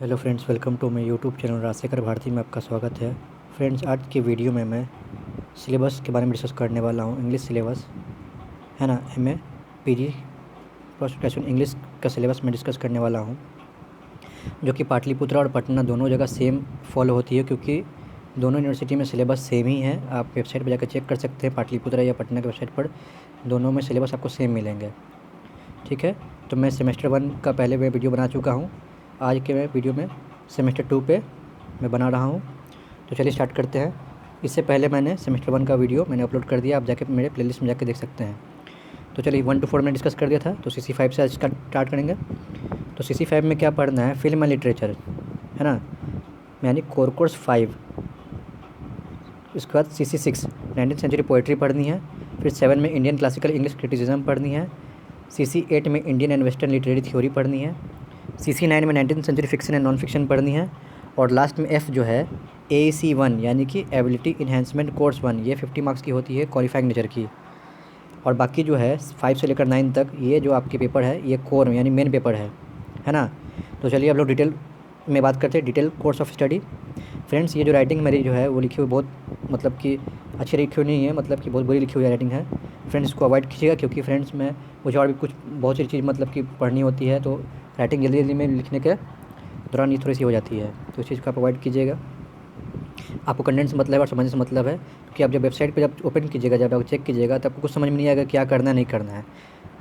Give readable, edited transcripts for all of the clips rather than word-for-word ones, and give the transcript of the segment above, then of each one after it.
Hello friends, welcome to my YouTube channel Rajshekhar Bharti में आपका स्वागत है। फ्रेंड्स, आज के वीडियो में मैं सिलेबस के बारे में डिस्कस करने वाला हूँ। इंग्लिश सिलेबस है ना, MA PG post graduation English का सिलेबस मैं डिस्कस करने वाला हूँ, जो कि पाटलिपुत्र और पटना दोनों जगह सेम फॉलो होती है, क्योंकि दोनों यूनिवर्सिटी में सिलेबस सेम ही है। आप वेबसाइट पर जाकर चेक कर सकते हैं, पाटलिपुत्र या पटना की वेबसाइट पर दोनों में सिलेबस आपको सेम मिलेंगे। ठीक है, तो मैं सेमेस्टर 1 का पहले मैं वीडियो बना चुका हूँ। आज के मैं वीडियो में सेमेस्टर 2 पे मैं बना रहा हूँ। तो चलिए स्टार्ट करते हैं। इससे पहले मैंने सेमेस्टर 1 का वीडियो मैंने अपलोड कर दिया, आप जाके मेरे प्लेलिस्ट में जाके देख सकते हैं। तो चलिए 1 to 4 मैंने डिस्कस कर दिया था, तो CC5 से आज स्टार्ट करेंगे। तो CC5 में क्या पढ़ना है? फिल्म एंड लिटरेचर, है ना, यानी कोर कोर्स 5। इसके बाद CC6 19th सेंचुरी पोइट्री पढ़नी है। फिर 7 में इंडियन क्लासिकल इंग्लिश क्रिटिसिज्म पढ़नी है। CC8 में Indian and western literary theory पढ़नी है। CC9 में 19th century fiction and non fiction पढ़नी है। और लास्ट में F जो है AEC1 यानी कि एबिलिटी इन्हेंसमेंट कोर्स 1, ये 50 मार्क्स की होती है, क्वालिफाइंग नेचर की। और बाकी जो है 5 से लेकर 9 तक ये जो आपके पेपर है ये कोर यानी मेन पेपर है ना। तो चलिए अब लोग डिटेल में बात करते हैं, detail course of study. Friends, ये जो राइटिंग मेरी जो है वो लिखी हुई बहुत मतलब कि अच्छी लिखी हुई नहीं है, मतलब कि बहुत बुरी लिखी हुई राइटिंग है। फ्रेंड्स, इसको अवॉइड कीजिएगा, क्योंकि फ्रेंड्स मैं मुझे और भी कुछ बहुत सी चीज़ मतलब कि पढ़नी होती है, तो राइटिंग जल्दी जल्दी में लिखने के दौरान ये थोड़ी सी हो जाती है, तो इस चीज़ को आप अवॉइड कीजिएगा। आपको कंटेंट से मतलब है और समझने से मतलब है, क्योंकि आप जब वेबसाइट पे जब ओपन कीजिएगा, जब आप चेक कीजिएगा, तो आपको कुछ समझ में नहीं आएगा क्या करना है नहीं करना है।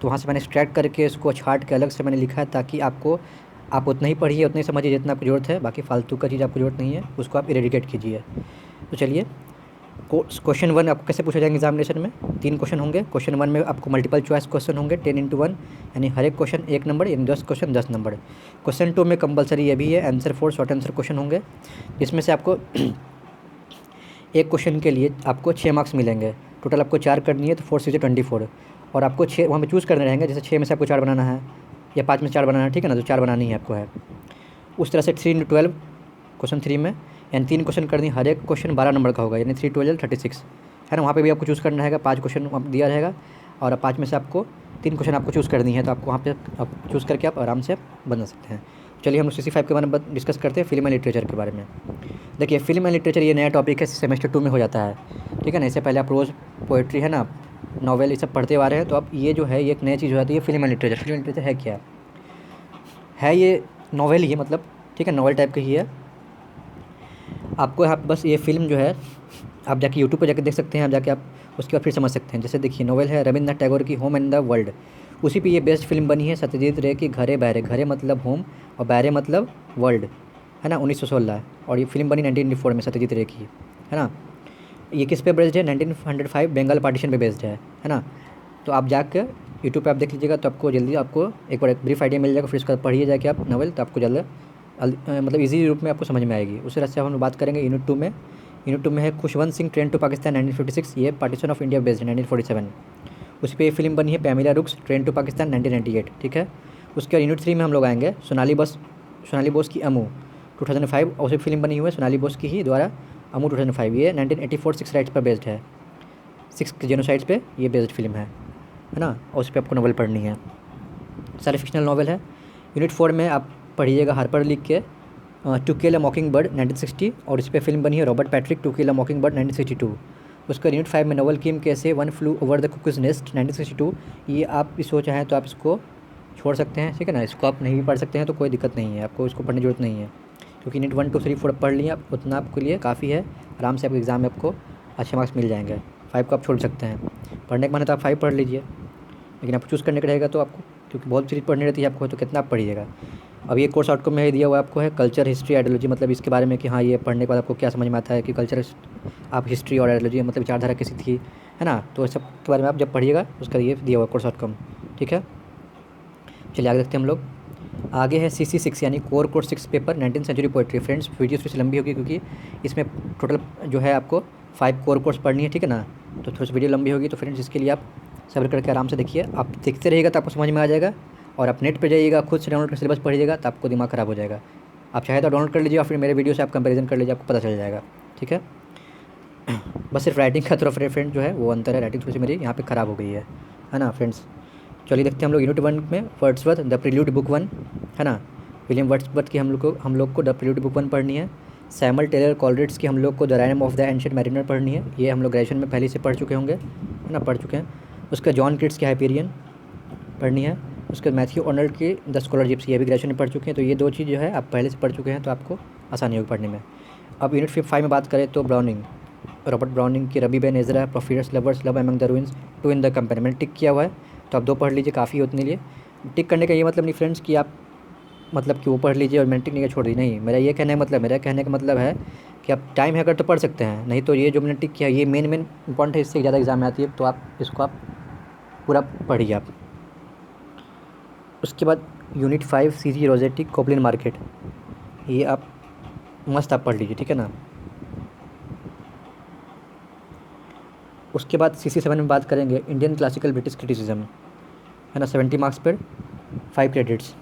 तो वहाँ से मैंने एक्सट्रैक्ट करके इसको छाट के अलग से मैंने लिखा है, ताकि आप उतना ही पढ़िए, उतना ही समझिए जितना आपको ज़रूरत है। बाकी फालतू का चीज़ आपको ज़रूरत नहीं है, उसको आप इरेडिकेट कीजिए। तो चलिए, क्वेश्चन 1 आपको कैसे पूछा जाएंगे एग्जामिनेशन में? 3 क्वेश्चन होंगे। क्वेश्चन 1 में आपको मल्टीपल चॉइस क्वेश्चन होंगे 10x1, यानी हर एक क्वेश्चन 1 नंबर, यानी 10 क्वेश्चन 10 नंबर। क्वेश्चन 2 में कंपलसरी ये भी है, आंसर 4 शॉर्ट आंसर क्वेश्चन होंगे, जिसमें से आपको एक क्वेश्चन के लिए आपको 6 मार्क्स मिलेंगे। टोटल आपको 4 करनी है, तो 4 से 24, और आपको 6 वहाँ पर चूज़ करने रहेंगे। जैसे 6 में से आपको 4 बनाना है या 5 में से 4 बनाना है, ठीक है ना, तो 4 बनानी है आपको है। उस तरह से 3x12 क्वेश्चन 3 में, यानी 3 क्वेश्चन करनी, हर एक क्वेश्चन 12 नंबर का होगा, यानी 3 12 36, है ना। वहाँ पे भी आपको चूज़ करना रहेगा, 5 क्वेश्चन आप दिया रहेगा, और 5 में से आपको 3 क्वेश्चन आपको चूज़ करनी है, तो आपको वहाँ पे आप चूज़ करके आप आराम से बना सकते हैं। चलिए हम लोग CC5 के बारे में डिस्कस करते हैं, फिल्म एंड लिटरेचर के बारे में। देखिए, फिल्म एंड लिटरेचर ये नया टॉपिक है, सेमेस्टर 2 में हो जाता है, ठीक है ना। इससे पहले आप रोज़ पोएट्री, है ना, नॉवेल, ये सब पढ़ते आ रहे हैं, तो अब ये जो है ये एक नई चीज़ हो जाती है, film and literature. Film and literature है क्या? है ये नॉवेल ही है, मतलब ठीक है, नॉवेल टाइप का ही है। आपको यहाँ बस ये फ़िल्म जो है आप जाके यूट्यूब पे जाके देख सकते हैं, आप जाके आप उसके बाद फिर समझ सकते हैं। जैसे देखिए, नॉवेल है रविंद्रनाथ टैगोर की होम एंड द वर्ल्ड, उसी पे ये बेस्ट फिल्म बनी है सत्यजीत रे की घरे बैरे। घरे मतलब होम और बैरे मतलब वर्ल्ड, है ना, 1916। और ये फिल्म बनी 1984 में सत्यजीत रे की, है ना। ये किस पे बेस्ड है? 1905 बंगाल पार्टीशन पे बेस्ड है ना। तो आप जाकर यूट्यूब पे आप देख लीजिएगा, तो आपको जल्दी आपको एक बार एक ब्रीफ आइडिया मिल जाएगा। फिर उसका पढ़िए जाके आप नॉवेल, तो आपको जल्द मतलब इजी रूप में आपको समझ में आएगी। उस तरह से हम बात करेंगे यूनिट 2 में। यूनिट 2 में है खुशवंत सिंह ट्रेन टू पाकिस्तान 1956, ये पार्टीशन ऑफ इंडिया बेस्ड 1947। उस पर फिल्म बनी है पैमिला रुक्स ट्रेन टू पाकिस्तान 1998, ठीक है। उसके बाद यूनिट 3 में हम लोग आएंगे सोनाली बोस की अमू 2005, और उसी फिल्म बनी हुई है सोनाली बोस की ही द्वारा, अमू 2005। ये 1984 6 राइट्स पर बेस्ड है, 6 जेनोसाइड्स पे ये बेस्ड फिल्म है ना। और उस पर आपको नॉवल पढ़नी है, सारे फिक्शनल नॉवल है। यूनिट 4 में आप पढ़िएगा हार्पर लीग के to kill a mockingbird 1960, और इस पर फिल्म बनी है Robert Patrick to kill a mockingbird 1962। उसका यूनिट 5 में novel Ken Kesey one flew over the cuckoo's nest 1962, ये आप इसको चाहें तो आप इसको छोड़ सकते हैं, ठीक है ना। इसको आप नहीं भी पढ़ सकते हैं, तो कोई दिक्कत नहीं है, आपको इसको पढ़ने की जरूरत नहीं है, क्योंकि यूनिट 1 2 3 4 पढ़ लिए आप, उतना आपके लिए काफ़ी है। आराम से आपके एग्ज़ाम में आपको अच्छे मार्क्स मिल जाएंगे। 5 को आप छोड़ सकते हैं, पढ़ने के माने तो आप 5 पढ़ लीजिए, लेकिन आपको चूज़ करने का रहेगा तो आपको, क्योंकि बहुत चीज़ पढ़नी रहती है आपको, तो कितना आप पढ़िएगा। अब ये कोर्स आउटकम में दिया हुआ आपको है कल्चर हिस्ट्री आइडियोलॉजी, मतलब इसके बारे में कि हाँ, ये पढ़ने के बाद आपको क्या समझ में आता है कि कल्चर आप हिस्ट्री और आइडियोलॉजी मतलब विचारधारा कैसी थी, है ना। तो इस सब के बारे में आप जब पढ़िएगा उसका ये दिया हुआ कोर्स आउटकम, ठीक है। चलिए आगे देखते हैं हम लोग। आगे है CC6 यानी core course 6 paper 19th century poetry. Friends, video थोड़ी सी लंबी होगी, क्योंकि इसमें टोटल जो है आपको 5 कोर कोर्स पढ़नी है, ठीक है ना। तो थोड़ी सी वीडियो लंबी होगी, तो फ्रेंड्स इसके लिए आप सब्र करके आराम से देखिए। आप देखते रहिएगा तो आपको समझ में आ जाएगा, और आप नेट पर जाइएगा, खुद से डाउनलोड कर सिलेबस पढ़िएगा, तो आपको दिमाग ख़राब हो जाएगा। आप चाहे तो डाउनलोड कर लीजिए, और फिर मेरे वीडियो से आप कंपैरिजन कर लीजिए, आपको पता चल जाएगा, ठीक है। बस सिर्फ राइटिंग का थोड़ा फ्रेंड जो है वो अंतर है, राइटिंग थोड़ी सी मेरी यहाँ पे ख़राब हो गई है ना फ्रेंड्स। चलिए देखते हैं हम लोग यूनिट 1 में वर्ड्सवर्थ द प्रील्यूड बुक 1, है ना। विलियम वर्ड्सवर्थ की हम लोग को द प्रेल्यूड बुक 1 पढ़नी है। सैमुअल टेलर कॉलरिड्ज की हम लोग को the rhyme of the ancient mariner पढ़नी है, ये हम लोग ग्रेजुएशन में पहले से पढ़ चुके होंगे, है ना, पढ़ चुके हैं। उसका जॉन किट्स की हाइपेरियन पढ़नी है। उसके मैथ्यू अर्नल्ड की द स्कॉलर जिप्सी, ये भी ग्रेजुएशन में पढ़ चुके हैं। तो ये 2 चीज़ जो है आप पहले से पढ़ चुके हैं, तो आपको आसानी होगी पढ़ने में। अब यूनिट 5 में बात करें तो ब्राउनिंग, रॉबर्ट ब्राउनिंग की rabbi Ben Ezra, Porphyria's lovers, love among the ruins, two in the company, मैंने टिक किया हुआ है, तो आप 2 पढ़ लीजिए, काफ़ी है उतने लिए। टिक करने का ये मतलब नहीं फ्रेंड्स कि आप मतलब कि वो पढ़ लीजिए और मैंने टिक नहीं छोड़ दी, नहीं। मेरा कहने का मतलब है कि आप टाइम है अगर तो पढ़ सकते हैं, नहीं तो ये जो मैंने टिक किया ये मेन इंपॉर्टेंट है, इससे ज़्यादा एग्जाम में आती है, तो आप इसको आप पूरा पढ़िए आप। उसके बाद यूनिट 5 सीजी रोजेटी कोपलिन मार्केट, ये आप मस्त आप पढ़ लीजिए, ठीक है ना। उसके बाद CC7 में बात करेंगे इंडियन क्लासिकल ब्रिटिश क्रिटिसिज्म, है ना, 70 मार्क्स पर 5 क्रेडिट्स।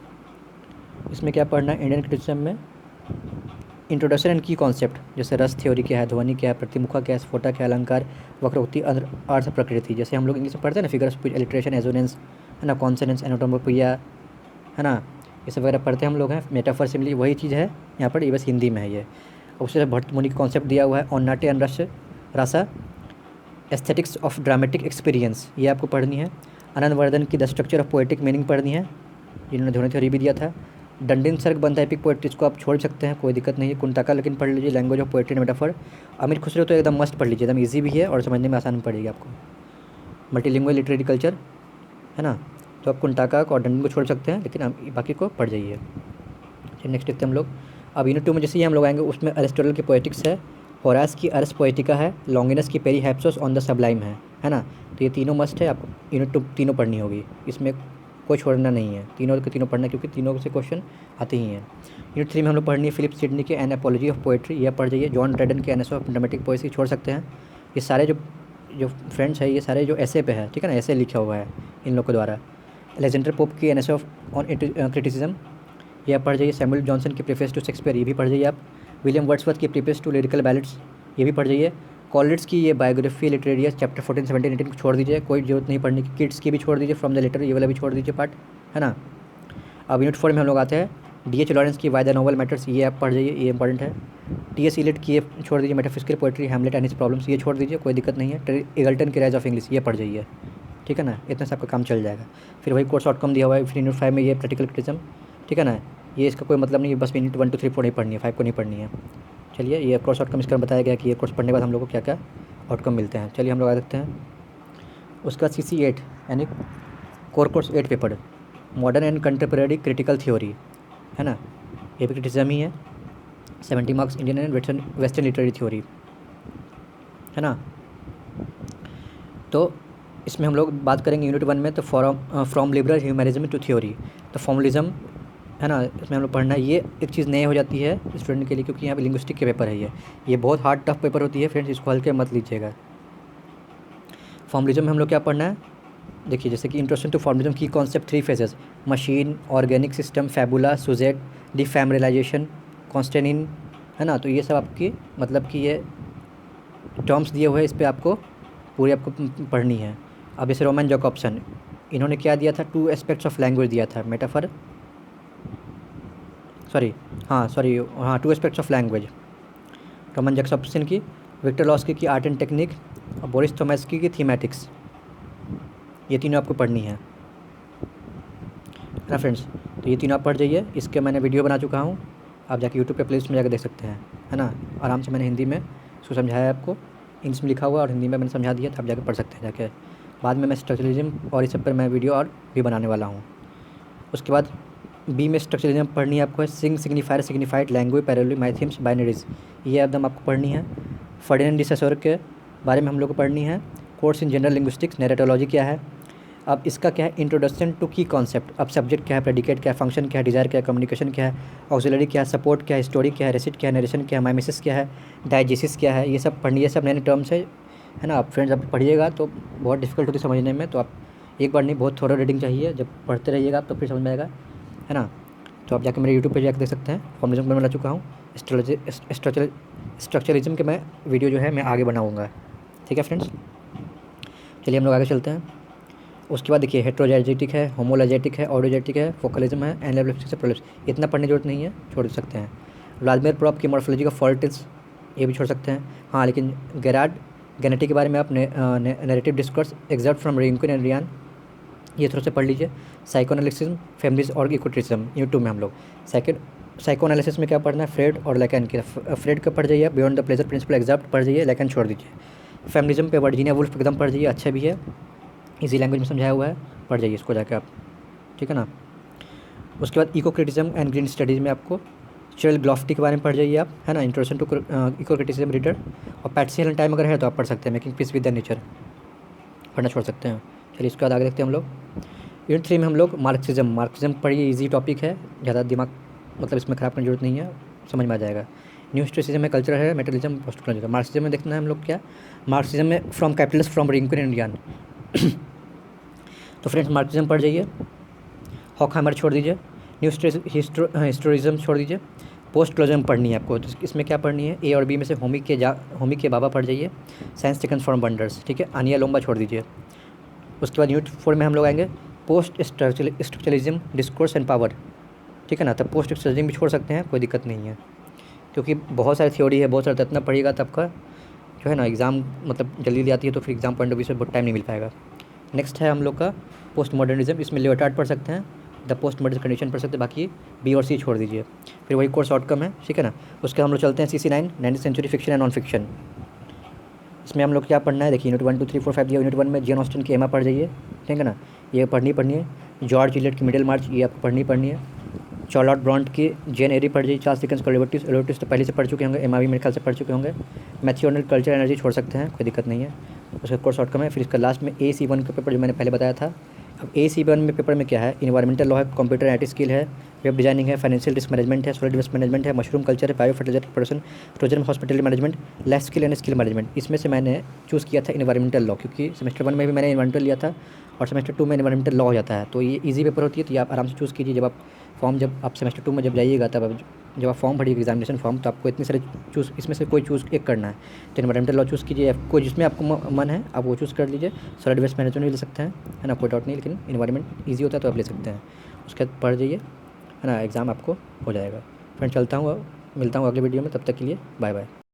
इसमें क्या पढ़ना है, इंडियन क्रिटिसिज्म में इंट्रोडक्शन एंड की कॉन्सेप्ट, जैसे रस थ्योरी क्या है, ध्वनि क्या है, प्रतिमुखा क्या है, स्फोटा क्या है, अलंकार, वक्रोक्ति, अर्थ प्रकृति, जैसे हम लोग इंग्लिश में पढ़ते हैं ना, figure of speech, alliteration, assonance, है ना, कॉन्सोनेंस, एनाटोमोपिया, है ना, ये सब वगैरह पढ़ते हैं हम लोग हैं। मेटाफर सिमिली वही चीज़ है यहाँ पर, ये बस हिंदी में है ये। उससे भट्ट मुनि का कॉन्सेप्ट दिया हुआ है, on Natya and rasa, aesthetics of dramatic experience, ये आपको पढ़नी है। आनंद वर्धन की the structure of poetic meaning पढ़नी है, जिन्होंने ध्वनि थ्योरी भी दिया था। डंडिन सर्ग बंधा एपिक पोएट्री, इसको आप छोड़ सकते हैं, कोई दिक्कत नहीं है। कुंटाका लेकिन पढ़ लीजिए, language of poetry and metaphor. अमीर खुसरो तो एकदम मस्त पढ़ लीजिए, एकदम ईजी भी है और समझने में आसान पड़ेगी आपको। मल्टीलिंगुअल लिटरेरी कल्चर, है ना, तो आप कुंटाका और डंडिन को छोड़ सकते हैं, लेकिन आप बाकी को पढ़ जाइए। चलिए नेक्स्ट देखते हैं हम लोग। अब यूनिट 2 में जैसे ही हम लोग आएंगे, उसमें अरिस्टोटल की पोएटिक्स है, होरास की अरस पोएटिका है, लॉन्गिनस की पेरी हैप्सोस ऑन द सबलाइम है ना। तो ये तीनों मस्ट है, आपको यूनिट 2 तीनों पढ़नी होगी, इसमें कोई छोड़ना नहीं है, तीनों के तीनों पढ़ना, क्योंकि तीनों से क्वेश्चन आते ही हैं। यूनिट 3 में हम लोग पढ़नी है फिलिप सिडनी के एन एपोलॉजी ऑफ पोएट्री, यह पढ़ जाइए। जॉन ड्रेडन के एनएस ऑफ ड्रामेटिक पोएट्री छोड़ सकते हैं। ये सारे जो फ्रेंड्स है, ये सारे जो ऐसे पे है, ठीक है ना, ऐसे लिखा हुआ है इन लोग के द्वारा। अलेक्जेंडर पोप की एनएस ऑफ ऑन क्रिटिसिज्म, यह पढ़ जाइए। सैमुअल जॉनसन की प्रीफेस टू शेक्सपियर, ये भी पढ़ जाइए आप। विलियम वर्ड्सवर्थ की प्रीफेस टू लिरिकल बैलेट्स, ये भी पढ़ जाइए। कॉलरिड्ज की ये बायोग्राफी लिटरेरियस चैप्टर 14, 17, 18 को छोड़ दीजिए, कोई जरूरत नहीं पढ़ने की। किड्स की भी छोड़ दीजिए, फ्रॉम द लेटर ये वाला भी छोड़ दीजिए पार्ट, है ना। अब यूनिट 4 में हम लोग आते हैं, DH लॉरेंस की वाई द नोवेल मैटर्स, ये आप पढ़ जाइए, ये इंपॉर्टेंट है। TS इलियट की ये छोड़ दीजिए, metaphysical poetry, Hamlet and his problems, ये छोड़ दीजिए, कोई दिक्कत नहीं है। एगल्टन की राइज ऑफ इंग्लिश, ये पढ़ जाइए, ठीक है ना, इतना से आपका काम चल जाएगा। फिर वही कोर्स आउटकम दिया हुआ है, फिर यूनिट 5 में ये प्रैक्टिकल क्रिटिसिज्म, ठीक है ना, ये इसका कोई मतलब नहीं है, बस यूनिट 1 2 3 4 नहीं पढ़नी है, 5 को नहीं पढ़नी है। चलिए, ये कोर्स आउटकम इसका बताया गया कि ये कोर्स पढ़ने के बाद हम लोग को क्या क्या आउटकम मिलते हैं। चलिए हम लोग आ सकते हैं। उसका CC8 यानी core course 8 paper, modern and contemporary critical theory, है ना, ये भी क्रिटिसिज्म ही है। 70 marks, Indian and western literary theory, है ना। तो इसमें हम लोग बात करेंगे यूनिट 1 में, तो from liberal humanism to theory, तो फॉर्मलिज्म, है ना, इसमें हम लोग पढ़ना है। ये एक चीज़ नई हो जाती है स्टूडेंट के लिए, क्योंकि यहाँ पे लिंग्विस्टिक के पेपर है, ये बहुत हार्ड टफ पेपर होती है फ्रेंड्स, इसको हल्के मत लीजिएगा। फॉर्मलिज्म में हम लोग क्या पढ़ना है, देखिए, जैसे कि इंट्रोडक्शन टू फॉर्मलिज्म की concept 3 phases, machine, organic system, fabula, syuzhet, defamiliarisation, Konstantin, है ना। तो ये सब आपकी मतलब कि ये टर्म्स दिए हुए हैं, इस पर आपको पूरी आपको पढ़नी है। अब जैसे रोमन जैकबसन, इन्होंने क्या दिया था, 2 एस्पेक्ट्स ऑफ लैंग्वेज दिया था, मेटाफर, हाँ 2 aspects of language, Roman Jacobson की। विक्टर लॉस्की की आर्ट एंड टेक्निक, और बोरिस थोमेस्की की थीमेटिक्स, ये तीनों आपको पढ़नी है ना फ्रेंड्स। तो ये तीनों आप पढ़ जाइए, इसके मैंने वीडियो बना चुका हूँ, आप जाके यूट्यूब पे प्लेलिस्ट में जाकर देख सकते हैं, है ना। आराम से मैंने हिंदी में इसको समझाया आपको, इंग्लिश में लिखा हुआ और हिंदी में मैंने समझा दिया, तो आप जाकर पढ़ सकते हैं जाके। बाद में मैं स्ट्रक्चरलिज्म और इस सब पर मैं वीडियो और भी बनाने वाला हूँ। उसके बाद B में स्ट्रक्चरलिज्म पढ़नी है आपको है, signifier, signified, language, parallel, mythemes, binaries, ये एकदम आपको पढ़नी है। फर्डिनेंड डी ससोर के बारे में हम लोग को पढ़नी है। कोर्स इन जनरल लिंग्विस्टिक्स, नैरेटोलॉजी क्या है, अब इसका क्या है, इंट्रोडक्शन टू की कॉन्सेप्ट, अब सब्जेक्ट क्या है, प्रेडिकेट क्या है, फंक्शन क्या है, डिज़ायर क्या है, कम्युनिकेशन क्या है, ऑक्सिलरी क्या है, सपोर्ट क्या है, स्टोरी क्या है, रेसिट क्या है, नरेशन क्या है, माइमेसिस क्या है, डाइजेसिस क्या है, ये सब पढ़नी है, सब नए नए टर्म्स है ना। आप फ्रेंड्स आप पढ़िएगा तो बहुत डिफिकल्ट होती है समझने में, तो आप एक बार नहीं, बहुत थोड़ा रीडिंग चाहिए, जब पढ़ते रहिएगा आप तो फिर समझ में आएगा, है ना। तो आप जाकर मेरे यूट्यूब पे जाकर देख सकते हैं, फॉर्मलिज्म में बना चुका हूँ। स्ट्रक्चरलिज्म के मैं वीडियो जो है मैं आगे बनाऊँगा, ठीक है फ्रेंड्स। चलिए हम लोग आगे चलते हैं। उसके बाद देखिए हेट्रोजाइजेटिक है, होमोलैजेटिक है, ऑडियोजेटिक है, फोकलिज्म है, एनालिप्टिक्स है, प्रोलिप्स। इतना पढ़ने की जरूरत नहीं है, छोड़ सकते हैं। व्लादिमीर प्रॉप की मॉर्फोलॉजी ऑफ फॉल्टिल्स, ये भी छोड़ सकते हैं। हाँ, लेकिन गेरार्ड गेनेटी के बारे में आप narrative discourse excerpt from Rivkin and Ryan, ये थोड़ा सा पढ़ लीजिए। साइकोएनालिसिस, फेमिनिज्म और इकोक्रिटिज्म, यूट्यूब में हम लोग साइकोएनालिसिस में क्या पढ़ना है, फ्रेड और लैकन की। फ्रेड का पढ़ जाइए, बियॉन्ड द प्लेजर प्रिंसिपल एग्जैप्ट पढ़ जाइए, लैकन छोड़ दीजिए। फेमिनिज्म पे वर्जीनिया वुल्फ एकदम पढ़ जाइए, अच्छा भी है, इजी लैंग्वेज में समझाया हुआ है, पढ़ जाइए इसको जाके आप, ठीक है ना। उसके बाद इकोक्रिटिज्म एंड ग्रीन स्टडीज़ में आपको चिरल ग्लॉफ्टी के बारे में पढ़ जाइए आप, है ना, इंट्रोडक्शन टू इकोक्रिटिज्म रीडर। और पैट्सी हेलन टाइम अगर है तो आप पढ़ सकते हैं, making peace with the nature, पढ़ना छोड़ सकते हैं। चलिए इसके बाद आगे देखते हैं हम लोग। यूनिट 3 में हम लोग मार्क्सिज्म पढ़िए, ईजी टॉपिक है, ज़्यादा दिमाग मतलब इसमें ख़राब करने की जरूरत नहीं है, समझ में आ जाएगा। न्यू हिस्टोरिसिज्म में कल्चर है, मेटलिज्म, पोस्ट कॉलोनियलिज्म। मार्क्सिज्म में देखना है हम लोग क्या, मार्क्सिज्म में from capitalist from Rivkin and Ryan. तो फ्रेंड्स मार्क्सिज्म पढ़ जाइए, हॉकहैमर छोड़ दीजिए, न्यू हिस्टोरिज्म छोड़ दीजिए, पोस्ट कॉलोनियलिज्म पढ़नी है आपको। तो इसमें क्या पढ़नी है, ए और बी में से होमी के बाबा पढ़ जाइए, साइंस टेकन फ्रॉम वंडर्स, ठीक है, आनिया लोम्बा छोड़ दीजिए। उसके बाद यूनिट 4 में हम लोग आएंगे post structuralism, discourse and power, ठीक है ना। तब पोस्ट स्ट्रक्चरलिज्म भी छोड़ सकते हैं, कोई दिक्कत नहीं है, क्योंकि बहुत सारी थ्योरी है, बहुत सारा इतना पढ़िएगा तो आपका जो है ना एग्ज़ाम मतलब जल्दी आती है, तो फिर एग्जाम पॉइंट ऑफ व्यू से बहुत टाइम नहीं मिल पाएगा। नेक्स्ट है हम लोग का पोस्ट मॉडर्निज्म, इसमें लियोटार्ड पढ़ सकते हैं, द पोस्ट मॉडर्न कंडीशन पढ़ सकते हैं, बाकी बी और सी छोड़ दीजिए। फिर वही कोर्स आउटकम है, ठीक है ना। उसके हम लोग चलते हैं CC9 19th century fiction and non fiction. इसमें हम लोग क्या पढ़ना है, देखिए यूनिट 1 2 3 4 5 दिया। यूनिट 1 में जेन ऑस्टन की एमा पढ़ जाइए, ठीक है ना, ये पढ़नी है। जॉर्ज इलियट की मिडिल मार्च, ये आपको पढ़नी है। चार्लोट ब्रॉन्ट की जेन एरी पढ़ जाइए। चार्ल्स डिकेंस का लिबर्टीज तो पहले से पढ़ चुके होंगे, एमा भी मेरे ख्याल से पढ़ चुके होंगे। मैथ्यू आर्नल्ड कल्चर एनर्जी छोड़ सकते हैं, कोई दिक्कत नहीं है, उसका कोर्स आउटकम है। फिर इसका लास्ट में AC1 का पेपर जो मैंने पहले बताया था। अब AC1 में पेपर में क्या है, इन्वायरमेंटल लॉ है, कंप्यूटर एंड IT स्किल है, वेब डिजाइनिंग है, फाइनेंशियल रिस्क मैनेजमेंट है, सॉलिड वेस्ट मैनेजमेंट है, मशरूम कल्चर है, bio fertiliser production, tourism hospital management, life skill and skill management. इसमें से मैंने चूज़ किया था इन्वायरमेंटल लॉ, क्योंकि सेमेस्टर 1 में भी मैंने इन्वायरमेंटल लिया था और सेमेस्टर 2 में इन्वायरमेंटल लॉ हो जाता है, तो ये ईजी पेपर होती है, तो ये आप आराम से चूज़ कीजिए। जब आप सेमेस्टर 2 में जब जाइएगा, तब जब आप फॉर्म भरिए एग्जामिनेशन फॉर्म, तो आपको इतने सारे इसमें से कोई चूज़ एक करना है, तो इन्वायरमेंटल लॉ चूज़ कीजिए, कोई जिसमें आपको मन है आप वो चूज़ कर लीजिए। सॉलिड वेस्ट मैनेजमेंट भी ले सकते हैं, है ना, कोई डाउट नहीं, लेकिन इन्वायरमेंट ईजी होता है तो आप ले सकते हैं, उसके बाद पढ़ जाइए, है ना, एग्ज़ाम आपको हो जाएगा। फ्रेंड चलता हूँ, मिलता हूँ अगले वीडियो में, तब तक के लिए बाय बाय।